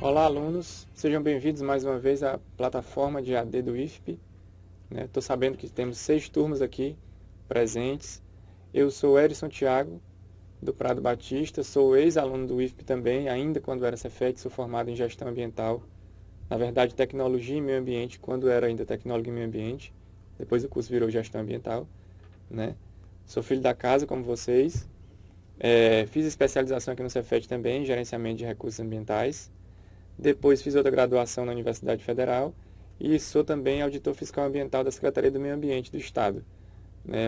Olá, alunos. Sejam bem-vindos mais uma vez à plataforma de AD do IFP. Estou sabendo que temos 6 turmas aqui presentes. Eu sou Erison Thiago, do Prado Batista, sou ex-aluno do IFP também, ainda quando era Cefet, sou formado em Gestão Ambiental. Na verdade, Tecnologia e Meio Ambiente, quando era ainda Tecnólogo em Meio Ambiente. Depois o curso virou Gestão Ambiental. Sou filho da casa, como vocês. Fiz especialização aqui no Cefet também, em Gerenciamento de Recursos Ambientais. Depois fiz outra graduação na Universidade Federal e sou também auditor fiscal ambiental da Secretaria do Meio Ambiente do Estado,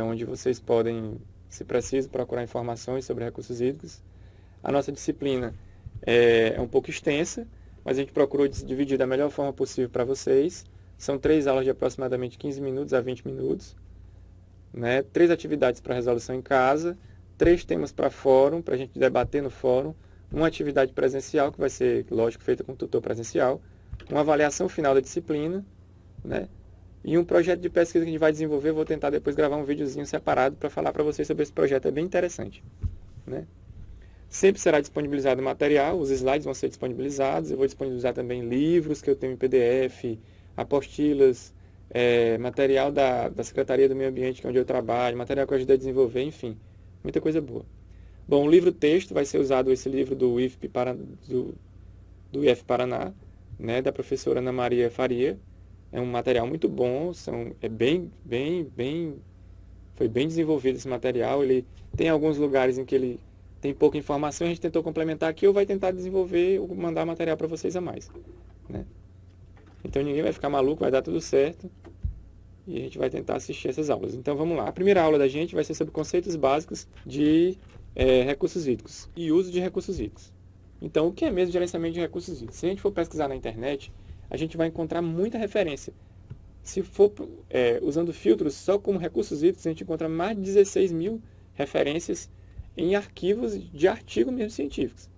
onde vocês podem, se preciso, procurar informações sobre recursos hídricos. A nossa disciplina é um pouco extensa, mas a gente procurou dividir da melhor forma possível para vocês. São 3 aulas de aproximadamente 15 minutos a 20 minutos, 3 atividades para resolução em casa, 3 temas para fórum, para a gente debater no fórum, uma atividade presencial, que vai ser, lógico, feita com tutor presencial, uma avaliação final da disciplina, e um projeto de pesquisa que a gente vai desenvolver. Eu vou tentar depois gravar um videozinho separado para falar para vocês sobre esse projeto, é bem interessante. Sempre será disponibilizado material, os slides vão ser disponibilizados, eu vou disponibilizar também livros que eu tenho em PDF, apostilas, material da Secretaria do Meio Ambiente, que é onde eu trabalho, material que eu ajudei a desenvolver, enfim, muita coisa boa. Bom, o livro-texto vai ser usado, esse livro do IFP do IF Paraná, da professora Ana Maria Faria. É um material muito bom, foi bem desenvolvido esse material. Ele tem alguns lugares em que ele tem pouca informação, a gente tentou complementar aqui, ou vai tentar desenvolver ou mandar material para vocês a mais. Então ninguém vai ficar maluco, vai dar tudo certo. E a gente vai tentar assistir essas aulas. Então vamos lá. A primeira aula da gente vai ser sobre conceitos básicos de recursos hídricos e uso de recursos hídricos. Então, o que é mesmo gerenciamento de recursos hídricos? Se a gente for pesquisar na internet, a gente vai encontrar muita referência. Se for usando filtros só como recursos hídricos, a gente encontra mais de 16 mil referências em arquivos de artigos mesmo científicos.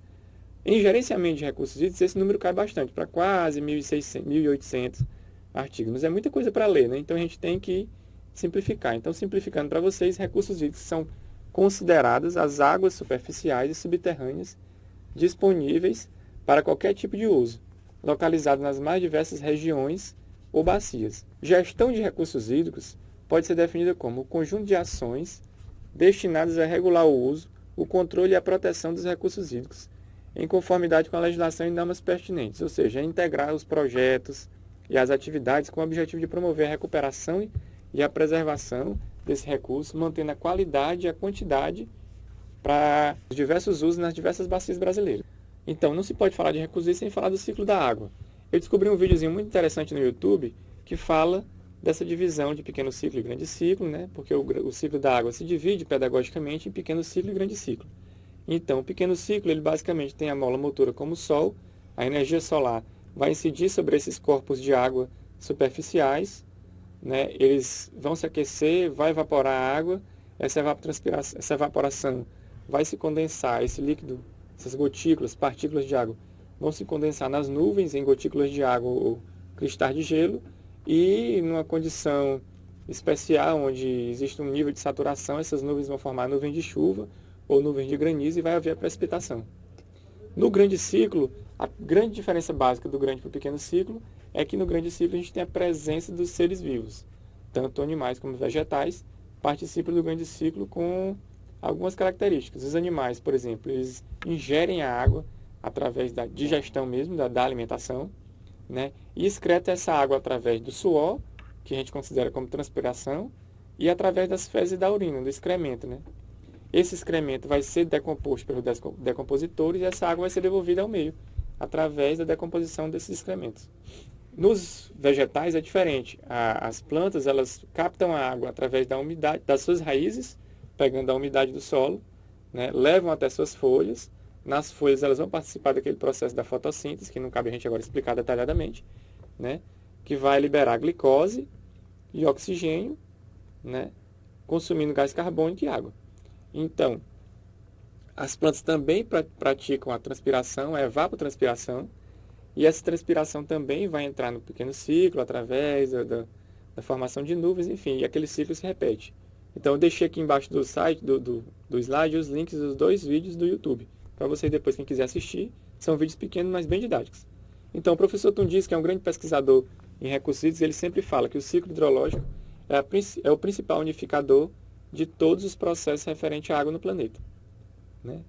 Em gerenciamento de recursos hídricos, esse número cai bastante, para quase 1.600, 1.800 artigos. Mas é muita coisa para ler, então a gente tem que simplificar. Então, simplificando para vocês, recursos hídricos são consideradas as águas superficiais e subterrâneas disponíveis para qualquer tipo de uso, localizadas nas mais diversas regiões ou bacias. Gestão de recursos hídricos pode ser definida como o conjunto de ações destinadas a regular o uso, o controle e a proteção dos recursos hídricos, em conformidade com a legislação e normas pertinentes, ou seja, integrar os projetos e as atividades com o objetivo de promover a recuperação e a preservação desse recurso, mantendo a qualidade e a quantidade para os diversos usos nas diversas bacias brasileiras. Então, não se pode falar de recursos sem falar do ciclo da água. Eu descobri um videozinho muito interessante no YouTube que fala dessa divisão de pequeno ciclo e grande ciclo, porque o ciclo da água se divide pedagogicamente em pequeno ciclo e grande ciclo. Então, o pequeno ciclo, ele basicamente tem a mola motora como o Sol, a energia solar vai incidir sobre esses corpos de água superficiais, eles vão se aquecer, vai evaporar a água, essa evaporação vai se condensar, esse líquido, essas gotículas, partículas de água, vão se condensar nas nuvens em gotículas de água ou cristais de gelo, e numa condição especial, onde existe um nível de saturação, essas nuvens vão formar nuvens de chuva ou nuvens de granizo e vai haver a precipitação. No grande ciclo, a grande diferença básica do grande para o pequeno ciclo é que no grande ciclo a gente tem a presença dos seres vivos, tanto animais como vegetais, participam do grande ciclo com algumas características. Os animais, por exemplo, eles ingerem a água através da digestão mesmo, da alimentação, e excretam essa água através do suor, que a gente considera como transpiração, e através das fezes e da urina, do excremento. Esse excremento vai ser decomposto pelos decompositores e essa água vai ser devolvida ao meio, através da decomposição desses excrementos. Nos vegetais é diferente. As plantas, elas captam a água através da umidade das suas raízes, pegando a umidade do solo, levam até suas folhas. Nas folhas elas vão participar daquele processo da fotossíntese, que não cabe a gente agora explicar detalhadamente, que vai liberar glicose e oxigênio, consumindo gás carbônico e água. Então, as plantas também praticam a transpiração, a evapotranspiração, e essa transpiração também vai entrar no pequeno ciclo, através da formação de nuvens, enfim, e aquele ciclo se repete. Então eu deixei aqui embaixo do site, do slide, os links dos 2 vídeos do YouTube. Para vocês depois, quem quiser assistir, são vídeos pequenos, mas bem didáticos. Então, o professor Tundis, que é um grande pesquisador em recursos hídricos, ele sempre fala que o ciclo hidrológico é o principal unificador de todos os processos referentes à água no planeta, né?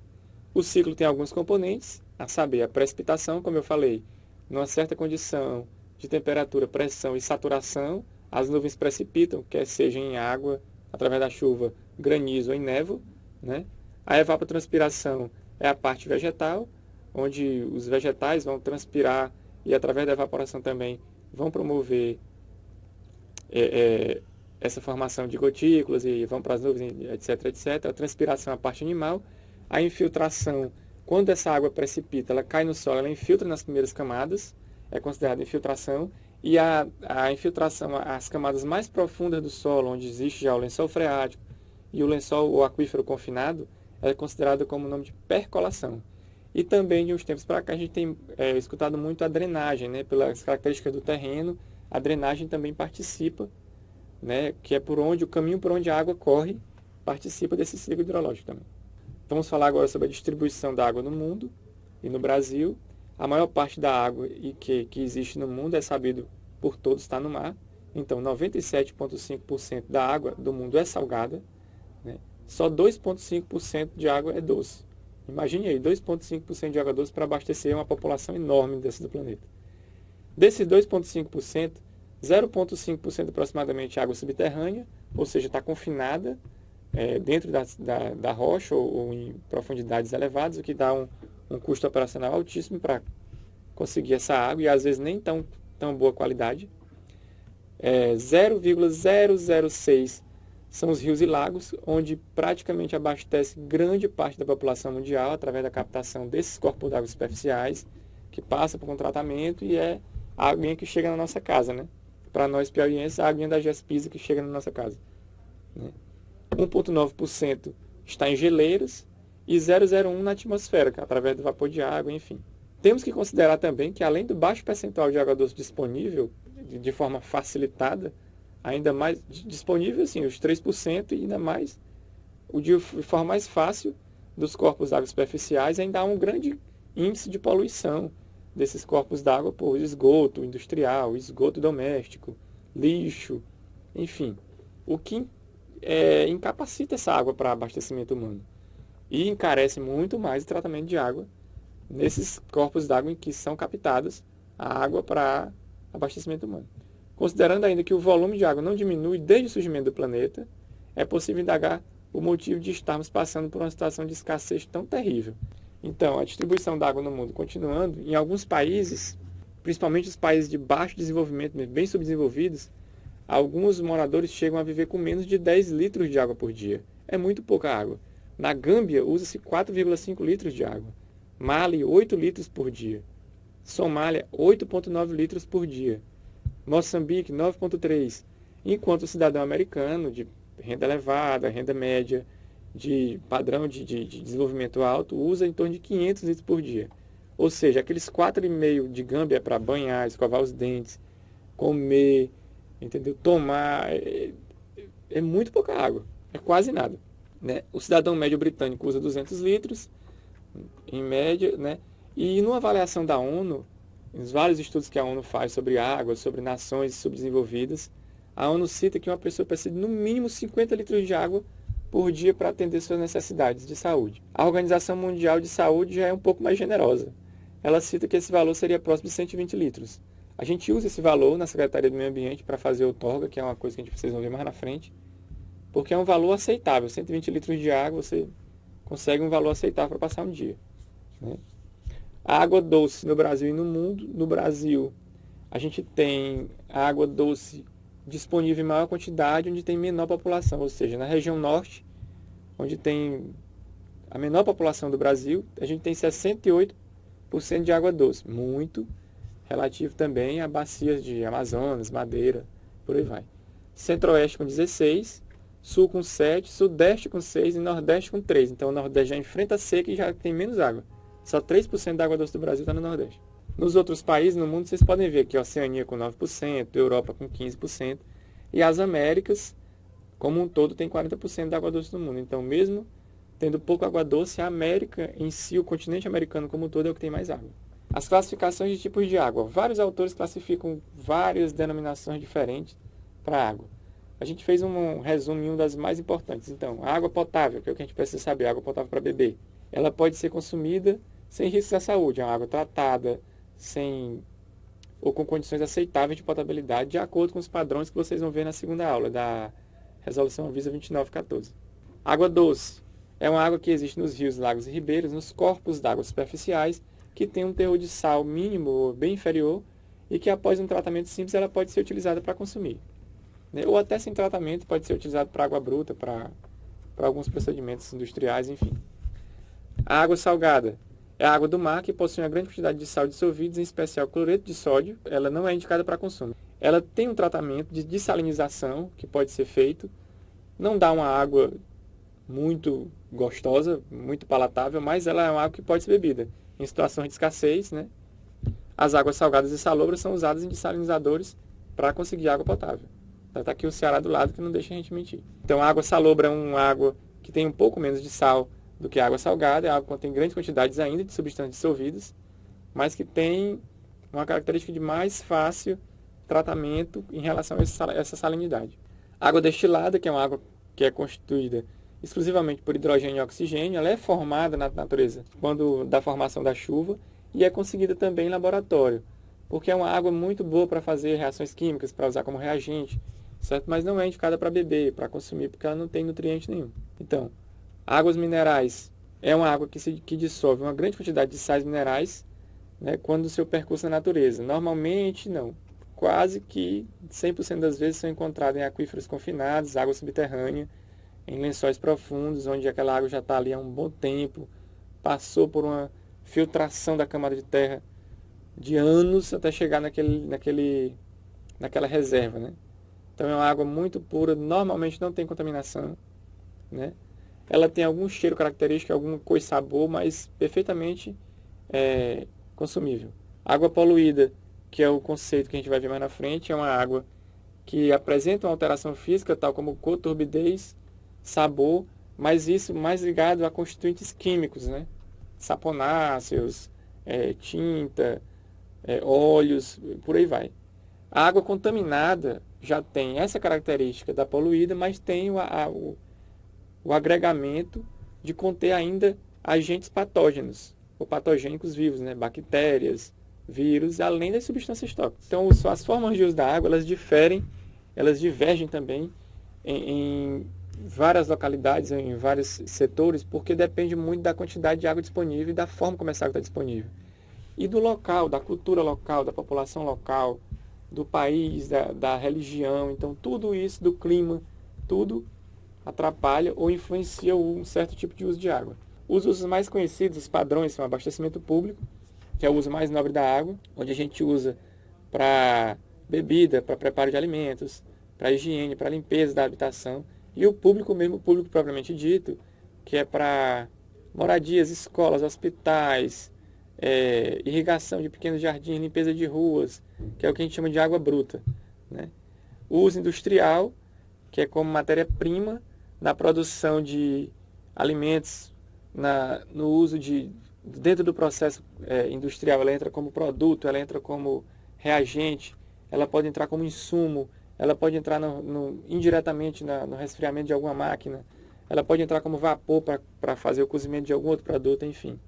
O ciclo tem alguns componentes, a saber, a precipitação, como eu falei, numa certa condição de temperatura, pressão e saturação, as nuvens precipitam, quer seja em água, através da chuva, granizo ou em névoa, né? A evapotranspiração é a parte vegetal, onde os vegetais vão transpirar e, através da evaporação também, vão promover essa formação de gotículas e vão para as nuvens, etc, etc. A transpiração é a parte animal. A infiltração, quando essa água precipita, ela cai no solo, ela infiltra nas primeiras camadas, é considerada infiltração. E a infiltração, as camadas mais profundas do solo, onde existe já o lençol freático e o lençol ou aquífero confinado, é considerada como nome de percolação. E também, de uns tempos para cá, a gente tem escutado muito a drenagem, né? Pelas características do terreno, a drenagem também participa, né? Que é o caminho por onde a água corre, participa desse ciclo hidrológico também. Vamos falar agora sobre a distribuição da água no mundo e no Brasil. A maior parte da água que existe no mundo é sabido por todos, está no mar. Então, 97,5% da água do mundo é salgada, né? Só 2,5% de água é doce. Imagine aí, 2,5% de água doce para abastecer uma população enorme desse do planeta. Desses 2,5%, 0,5% aproximadamente é água subterrânea, ou seja, está confinada dentro da rocha ou em profundidades elevadas, o que dá um custo operacional altíssimo para conseguir essa água e às vezes nem tão boa qualidade. 0,006 são os rios e lagos, onde praticamente abastece grande parte da população mundial através da captação desses corpos d'água superficiais, que passa por um tratamento e é a aguinha que chega na nossa casa, né? Para nós piauienses, a aguinha da GESPISA que chega na nossa casa, né? 1,9% está em geleiras e 0,01% na atmosfera, através do vapor de água, enfim. Temos que considerar também que, além do baixo percentual de água doce disponível, de forma facilitada, ainda mais disponível, assim, os 3% e ainda mais, de forma mais fácil, dos corpos d'água superficiais, ainda há um grande índice de poluição desses corpos d'água por esgoto industrial, esgoto doméstico, lixo, enfim. O que incapacita essa água para abastecimento humano e encarece muito mais o tratamento de água nesses corpos d'água em que são captadas a água para abastecimento humano. Considerando ainda que o volume de água não diminui desde o surgimento do planeta, é possível indagar o motivo de estarmos passando por uma situação de escassez tão terrível. Então, a distribuição da água no mundo continuando, em alguns países, principalmente os países de baixo desenvolvimento, bem subdesenvolvidos, alguns moradores chegam a viver com menos de 10 litros de água por dia. É muito pouca água. Na Gâmbia, usa-se 4,5 litros de água. Mali, 8 litros por dia. Somália, 8,9 litros por dia. Moçambique, 9,3. Enquanto o cidadão americano, de renda elevada, renda média, de padrão de desenvolvimento alto, usa em torno de 500 litros por dia. Ou seja, aqueles 4,5 de Gâmbia para banhar, escovar os dentes, comer, entendeu? Tomar, é muito pouca água, é quase nada, né? O cidadão médio britânico usa 200 litros, em média, né? E numa avaliação da ONU, nos vários estudos que a ONU faz sobre água, sobre nações subdesenvolvidas, a ONU cita que uma pessoa precisa de no mínimo 50 litros de água por dia para atender suas necessidades de saúde. A Organização Mundial de Saúde já é um pouco mais generosa. Ela cita que esse valor seria próximo de 120 litros. A gente usa esse valor na Secretaria do Meio Ambiente para fazer outorga, que é uma coisa que vocês vão ver mais na frente, porque é um valor aceitável. 120 litros de água, você consegue um valor aceitável para passar um dia, né? A água doce no Brasil e no mundo. No Brasil, a gente tem a água doce disponível em maior quantidade, onde tem menor população, ou seja, na região norte, onde tem a menor população do Brasil, a gente tem 68% de água doce, muito relativo também a bacias de Amazonas, Madeira, por aí vai. Centro-oeste com 16%, sul com 7%, sudeste com 6% e nordeste com 3%. Então o nordeste já enfrenta a seca e já tem menos água. Só 3% da água doce do Brasil está no nordeste. Nos outros países no mundo, vocês podem ver que a Oceania com 9%, Europa com 15%, e as Américas, como um todo, tem 40% da água doce do mundo. Então, mesmo tendo pouco água doce, a América em si, o continente americano como um todo, é o que tem mais água. As classificações de tipos de água. Vários autores classificam várias denominações diferentes para água. A gente fez um resumo em uma das mais importantes. Então, a água potável, que é o que a gente precisa saber, água potável para beber. Ela pode ser consumida sem riscos à saúde. É uma água tratada, sem ou com condições aceitáveis de potabilidade, de acordo com os padrões que vocês vão ver na segunda aula da Resolução Anvisa 2914. Água doce. É uma água que existe nos rios, lagos e ribeiros, nos corpos d'água superficiais, que tem um teor de sal mínimo ou bem inferior e que após um tratamento simples ela pode ser utilizada para consumir. Ou até sem tratamento pode ser utilizada para água bruta, para alguns procedimentos industriais, enfim. A água salgada é a água do mar que possui uma grande quantidade de sal dissolvidos, em especial cloreto de sódio. Ela não é indicada para consumo. Ela tem um tratamento de dessalinização que pode ser feito. Não dá uma água muito gostosa, muito palatável, mas ela é uma água que pode ser bebida. Em situações de escassez, né? As águas salgadas e salobras são usadas em dessalinizadores para conseguir água potável. Está aqui o Ceará do lado que não deixa a gente mentir. Então, a água salobra é uma água que tem um pouco menos de sal do que a água salgada. É água que contém grandes quantidades ainda de substâncias dissolvidas, mas que tem uma característica de mais fácil tratamento em relação a essa salinidade. Água destilada, que é uma água que é constituída exclusivamente por hidrogênio e oxigênio, ela é formada na natureza quando da formação da chuva e é conseguida também em laboratório, porque é uma água muito boa para fazer reações químicas, para usar como reagente, certo? Mas não é indicada para beber, para consumir, porque ela não tem nutriente nenhum. Então, águas minerais é uma água que dissolve uma grande quantidade de sais minerais, né, quando o seu percurso na natureza. Normalmente, não. Quase que 100% das vezes são encontradas em aquíferos confinados, água subterrânea, em lençóis profundos, onde aquela água já está ali há um bom tempo, passou por uma filtração da camada de terra de anos até chegar naquela reserva, né? Então é uma água muito pura, normalmente não tem contaminação, né? Ela tem algum cheiro característico, algum cor e sabor, mas perfeitamente consumível. Água poluída, que é o conceito que a gente vai ver mais na frente, é uma água que apresenta uma alteração física, tal como cor, turbidez, sabor, mas isso mais ligado a constituintes químicos, né? Saponáceos, tinta, óleos, por aí vai. A água contaminada já tem essa característica da poluída, mas tem o agregamento de conter ainda agentes patógenos, ou patogênicos vivos, né? Bactérias, vírus, além das substâncias tóxicas. Então, as formas de uso da água, elas divergem também em várias localidades, em vários setores, porque depende muito da quantidade de água disponível e da forma como essa água está disponível. E do local, da cultura local, da população local, do país, da religião. Então, tudo isso, do clima, tudo atrapalha ou influencia um certo tipo de uso de água. Os usos mais conhecidos, os padrões, são abastecimento público, que é o uso mais nobre da água, onde a gente usa para bebida, para preparo de alimentos, para higiene, para limpeza da habitação. E o público mesmo, o público propriamente dito, que é para moradias, escolas, hospitais, irrigação de pequenos jardins, limpeza de ruas, que é o que a gente chama de água bruta, né? O uso industrial, que é como matéria-prima na produção de alimentos, no uso dentro do processo industrial, ela entra como produto, ela entra como reagente, ela pode entrar como insumo, ela pode entrar indiretamente no resfriamento de alguma máquina, ela pode entrar como vapor para fazer o cozimento de algum outro produto, enfim.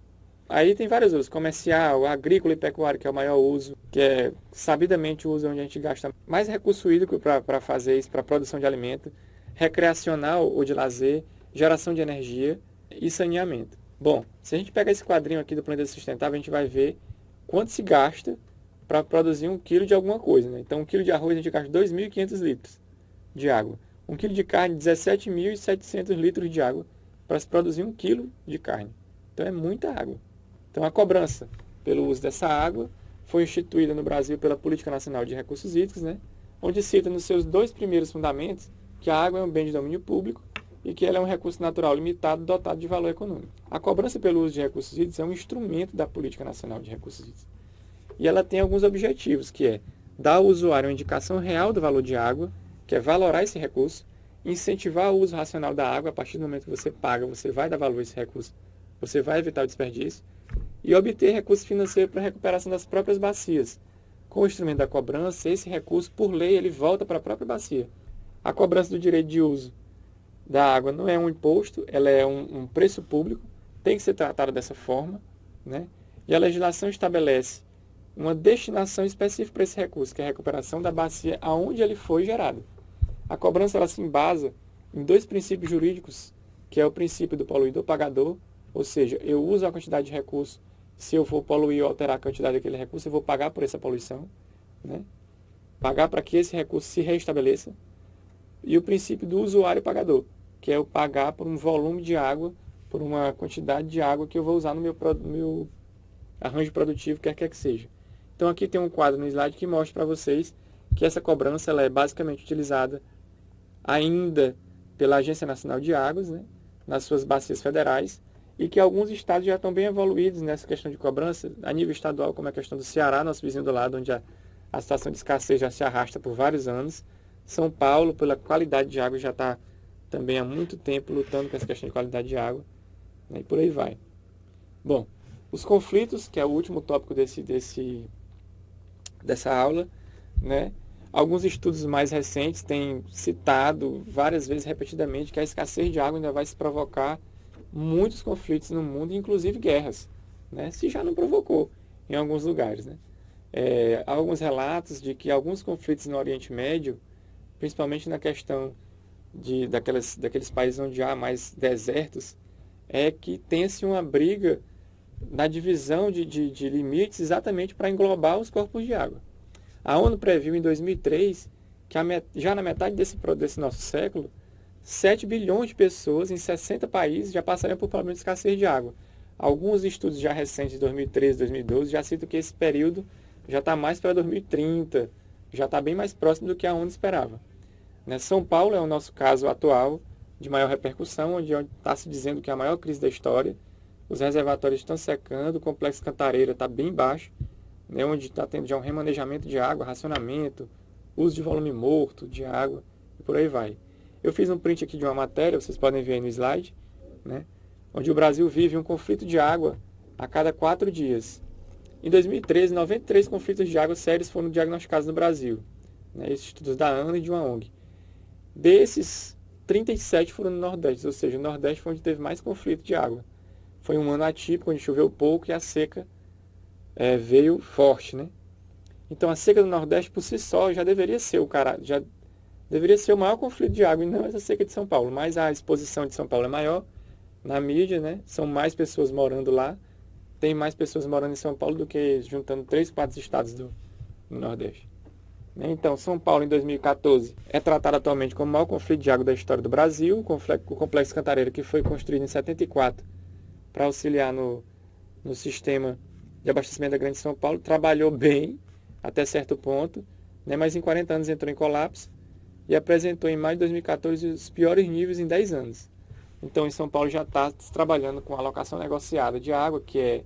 Aí tem vários usos, comercial, agrícola e pecuário, que é o maior uso, que é sabidamente o uso onde a gente gasta mais recurso hídrico para fazer isso, para a produção de alimento, recreacional ou de lazer, geração de energia e saneamento. Bom, se a gente pegar esse quadrinho aqui do Planeta Sustentável, a gente vai ver quanto se gasta para produzir 1 quilo de alguma coisa, né? Então, 1 quilo de arroz a gente gasta 2.500 litros de água. 1 quilo de carne, 17.700 litros de água para se produzir 1 quilo de carne. Então, é muita água. Então, a cobrança pelo uso dessa água foi instituída no Brasil pela Política Nacional de Recursos Hídricos, né? Onde cita nos seus 2 primeiros fundamentos que a água é um bem de domínio público e que ela é um recurso natural limitado dotado de valor econômico. A cobrança pelo uso de recursos hídricos é um instrumento da Política Nacional de Recursos Hídricos. E ela tem alguns objetivos, que é dar ao usuário uma indicação real do valor de água, que é valorar esse recurso, incentivar o uso racional da água. A partir do momento que você paga, você vai dar valor a esse recurso, você vai evitar o desperdício, e obter recurso financeiro para a recuperação das próprias bacias. Com o instrumento da cobrança, esse recurso, por lei, ele volta para a própria bacia. A cobrança do direito de uso da água não é um imposto, ela é um preço público, tem que ser tratada dessa forma, né? E a legislação estabelece uma destinação específica para esse recurso, que é a recuperação da bacia aonde ele foi gerado. A cobrança ela se embasa em dois princípios jurídicos, que é o princípio do poluidor-pagador, ou seja, eu uso a quantidade de recurso, se eu for poluir ou alterar a quantidade daquele recurso, eu vou pagar por essa poluição, né? Pagar para que esse recurso se reestabeleça. E o princípio do usuário-pagador, que é o pagar por um volume de água, por uma quantidade de água que eu vou usar no meu arranjo produtivo, quer que seja. Então aqui tem um quadro no slide que mostra para vocês que essa cobrança ela é basicamente utilizada ainda pela Agência Nacional de Águas, né, nas suas bacias federais, e que alguns estados já estão bem evoluídos nessa questão de cobrança, a nível estadual, como é a questão do Ceará, nosso vizinho do lado, onde a situação de escassez já se arrasta por vários anos. São Paulo, pela qualidade de água, já está também há muito tempo lutando com essa questão de qualidade de água, né, e por aí vai. Bom, os conflitos, que é o último tópico dessa aula, né? Alguns estudos mais recentes têm citado várias vezes, repetidamente, que a escassez de água ainda vai se provocar muitos conflitos no mundo, inclusive guerras, né? Se já não provocou em alguns lugares, né? Há alguns relatos de que alguns conflitos no Oriente Médio, principalmente na questão daqueles países onde há mais desertos, é que tem-se uma briga na divisão de limites exatamente para englobar os corpos de água. A ONU previu em 2003 que já na metade desse nosso século, 7 bilhões de pessoas em 60 países já passariam por problemas de escassez de água. Alguns estudos já recentes de 2013, 2012 já citam que esse período já está mais para 2030, já está bem mais próximo do que a ONU esperava. São Paulo é o nosso caso atual de maior repercussão, onde está se dizendo que é a maior crise da história. Os reservatórios estão secando, o complexo Cantareira está bem baixo, né, onde está tendo já um remanejamento de água, racionamento, uso de volume morto de água e por aí vai. Eu fiz um print aqui de uma matéria, vocês podem ver aí no slide, né, onde o Brasil vive um conflito de água a cada 4 dias. Em 2013, 93 conflitos de água sérios foram diagnosticados no Brasil, né, esses estudos da ANA e de uma ONG. Desses, 37 foram no Nordeste, ou seja, o Nordeste foi onde teve mais conflito de água. Foi um ano atípico, onde choveu pouco e a seca veio forte, né? Então a seca do Nordeste por si só já deveria ser o maior conflito de água, e não essa seca de São Paulo. Mas a exposição de São Paulo é maior na mídia, né? São mais pessoas morando lá. Tem mais pessoas morando em São Paulo do que juntando 3, 4 estados do Nordeste. Então, São Paulo, em 2014, é tratado atualmente como o maior conflito de água da história do Brasil. O Complexo Cantareira, que foi construído em 74 para auxiliar no sistema de abastecimento da Grande São Paulo, trabalhou bem até certo ponto, né, mas em 40 anos entrou em colapso e apresentou em maio de 2014 os piores níveis em 10 anos. Então, em São Paulo já está trabalhando com alocação negociada de água, que é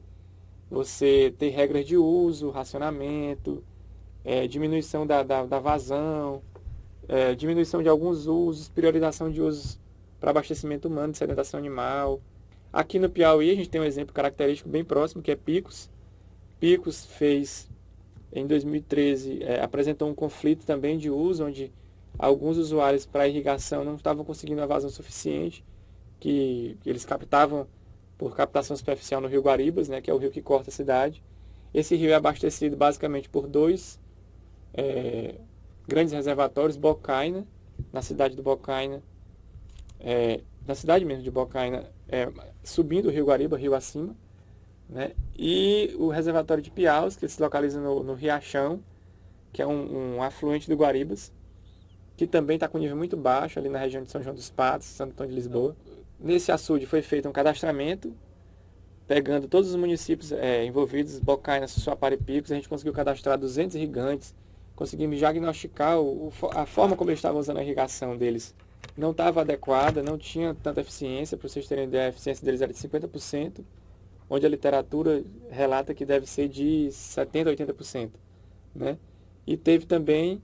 você ter regras de uso, racionamento, diminuição da vazão, diminuição de alguns usos, priorização de usos para abastecimento humano, de sedentação animal. Aqui no Piauí a gente tem um exemplo característico bem próximo, que é Picos. Picos fez, em 2013, apresentou um conflito também de uso, onde alguns usuários para irrigação não estavam conseguindo a vazão suficiente, que eles captavam por captação superficial no rio Guaribas, né, que é o rio que corta a cidade. Esse rio é abastecido basicamente por 2 grandes reservatórios, Bocaina, na cidade do Bocaina, na cidade mesmo de Bocaina, subindo o rio Guariba, rio acima, né? E o reservatório de Piaus, que se localiza no Riachão, que é um afluente do Guaribas, que também está com nível muito baixo, ali na região de São João dos Patos, Santo Antônio de Lisboa. Nesse açude foi feito um cadastramento, pegando todos os municípios envolvidos, Bocaina, Sussuapara e Picos. A gente conseguiu cadastrar 200 irrigantes, conseguimos diagnosticar a forma como eles estavam usando a irrigação deles. Não estava adequada, não tinha tanta eficiência. Para vocês terem ideia, a eficiência deles era de 50%, onde a literatura relata que deve ser de 70% a 80%. Né? E teve também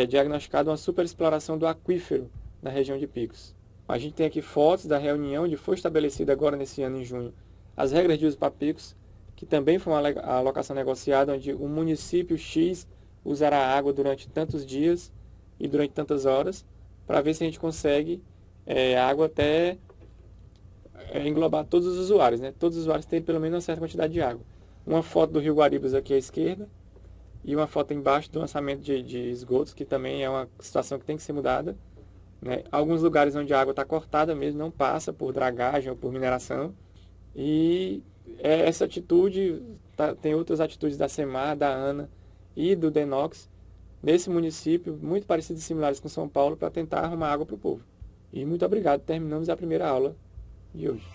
diagnosticado uma superexploração do aquífero na região de Picos. A gente tem aqui fotos da reunião onde foi estabelecida agora nesse ano, em junho, as regras de uso para Picos. que também foi uma alocação negociada, onde o município X usará a água durante tantos dias e durante tantas horas, para ver se a gente consegue água até englobar todos os usuários, né? Todos os usuários têm pelo menos uma certa quantidade de água. Uma foto do Rio Guaribas aqui à esquerda e uma foto embaixo do lançamento de esgotos, que também é uma situação que tem que ser mudada, né? Alguns lugares onde a água está cortada mesmo, não passa por dragagem ou por mineração. E essa atitude, tem outras atitudes da SEMAR, da ANA e do DENOX, nesse município, muito parecidos e similares com São Paulo, para tentar arrumar água para o povo. E muito obrigado, terminamos a primeira aula de hoje.